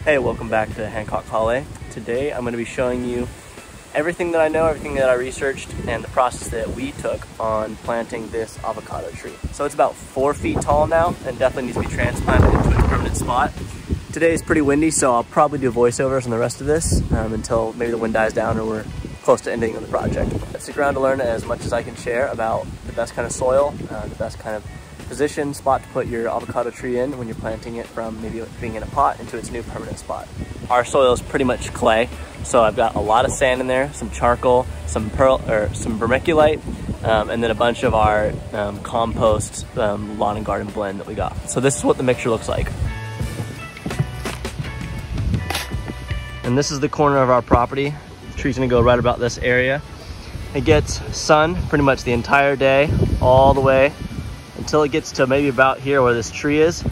Hey, welcome back to Hancock Hallway. Today I'm going to be showing you everything that I know, everything that I researched, and the process that we took on planting this avocado tree. So it's about 4 feet tall now and definitely needs to be transplanted into its permanent spot. Today is pretty windy, so I'll probably do voiceovers on the rest of this until maybe the wind dies down or we're close to ending the project. Stick around to learn as much as I can share about the best kind of soil, the best kind of position, spot to put your avocado tree in when you're planting it from maybe being in a pot into its new permanent spot. Our soil is pretty much clay, so I've got a lot of sand in there, some charcoal, some vermiculite, and then a bunch of our compost lawn and garden blend that we got. So this is what the mixture looks like. And this is the corner of our property. The tree's gonna go right about this area. It gets sun pretty much the entire day, all the way until it gets to maybe about here where this tree is,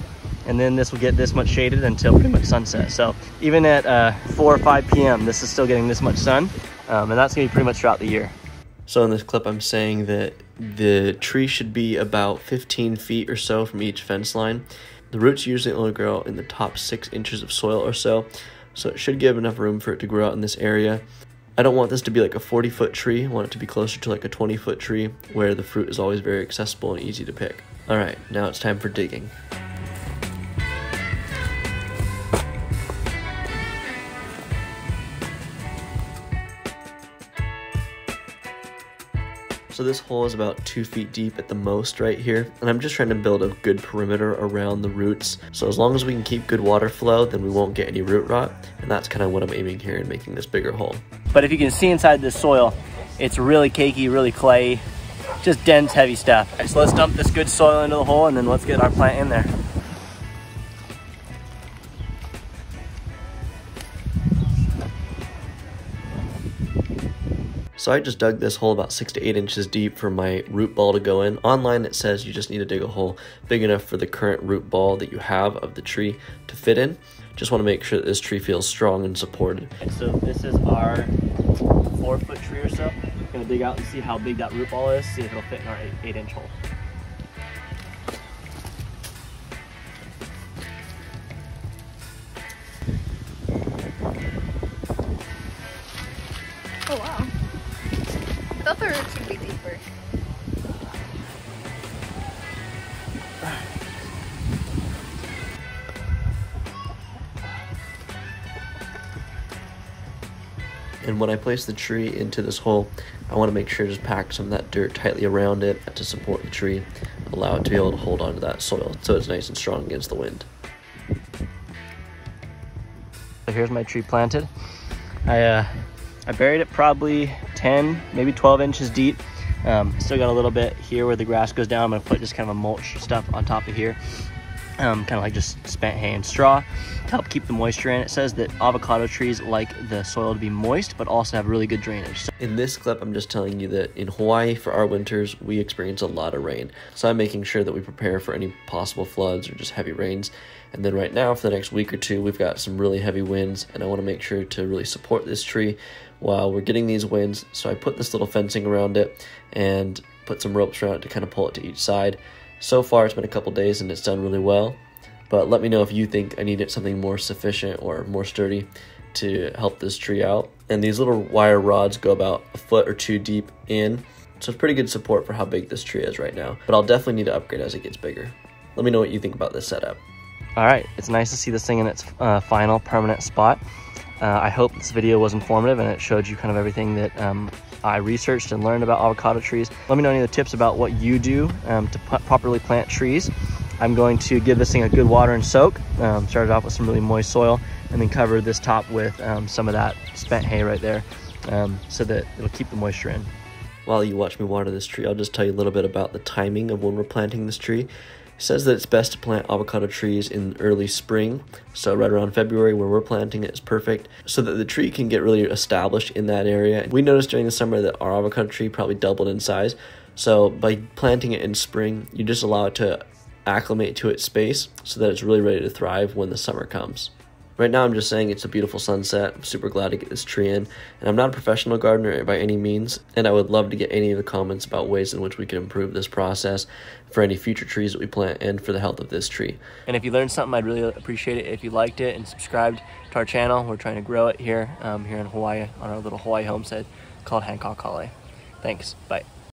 and then this will get this much shaded until pretty much sunset. So even at 4 or 5 p.m. this is still getting this much sun, and that's gonna be pretty much throughout the year. So in this clip I'm saying that the tree should be about 15 feet or so from each fence line. The roots usually only grow in the top 6 inches of soil or so it should give enough room for it to grow out in this area. I don't want this to be like a 40-foot tree. I want it to be closer to like a 20-foot tree where the fruit is always very accessible and easy to pick. All right, now it's time for digging. So this hole is about 2 feet deep at the most right here, and I'm just trying to build a good perimeter around the roots. So as long as we can keep good water flow, then we won't get any root rot, and that's kind of what I'm aiming here in making this bigger hole. But if you can see inside this soil, it's really cakey, really clayey, just dense, heavy stuff. So let's dump this good soil into the hole and then let's get our plant in there. So I just dug this hole about 6 to 8 inches deep for my root ball to go in. Online it says you just need to dig a hole big enough for the current root ball that you have of the tree to fit in. Just want to make sure that this tree feels strong and supported. So this is our 4-foot tree or so. I'm gonna dig out and see how big that root ball is, see if it'll fit in our 8-inch hole. Oh wow. I thought the roots would be deeper. And when I place the tree into this hole, I want to make sure to just pack some of that dirt tightly around it to support the tree, allow it to be able to hold on to that soil so it's nice and strong against the wind. So here's my tree planted. I buried it probably 10, maybe 12 inches deep. Still got a little bit here where the grass goes down. I'm gonna put just kind of a mulch stuff on top of here. Kind of like just spent hay and straw to help keep the moisture in. It says that avocado trees like the soil to be moist, but also have really good drainage. In this clip, I'm just telling you that in Hawaii, for our winters, we experience a lot of rain. So I'm making sure that we prepare for any possible floods or just heavy rains. And then right now, for the next week or two, we've got some really heavy winds, and I want to make sure to really support this tree while we're getting these winds. So I put this little fencing around it and put some ropes around it to kind of pull it to each side. So far, it's been a couple days and it's done really well, but let me know if you think I needed something more sufficient or more sturdy to help this tree out. And these little wire rods go about 1 foot or 2 deep in, so it's pretty good support for how big this tree is right now, but I'll definitely need to upgrade as it gets bigger. Let me know what you think about this setup. All right, it's nice to see this thing in its final permanent spot. I hope this video was informative and it showed you kind of everything that I researched and learned about avocado trees. Let me know any of the tips about what you do to properly plant trees. I'm going to give this thing a good water and soak. Started off with some really moist soil and then cover this top with some of that spent hay right there so that it'll keep the moisture in. While you watch me water this tree, I'll just tell you a little bit about the timing of when we're planting this tree. It says that it's best to plant avocado trees in early spring, so right around February where we're planting it is perfect, so that the tree can get really established in that area. We noticed during the summer that our avocado tree probably doubled in size, so by planting it in spring, you just allow it to acclimate to its space so that it's really ready to thrive when the summer comes. Right now I'm just saying it's a beautiful sunset. I'm super glad to get this tree in. And I'm not a professional gardener by any means, and I would love to get any of the comments about ways in which we can improve this process for any future trees that we plant and for the health of this tree. And if you learned something, I'd really appreciate it if you liked it and subscribed to our channel. We're trying to grow it here in Hawaii on our little Hawaii homestead called Hancock Holly. Thanks. Bye.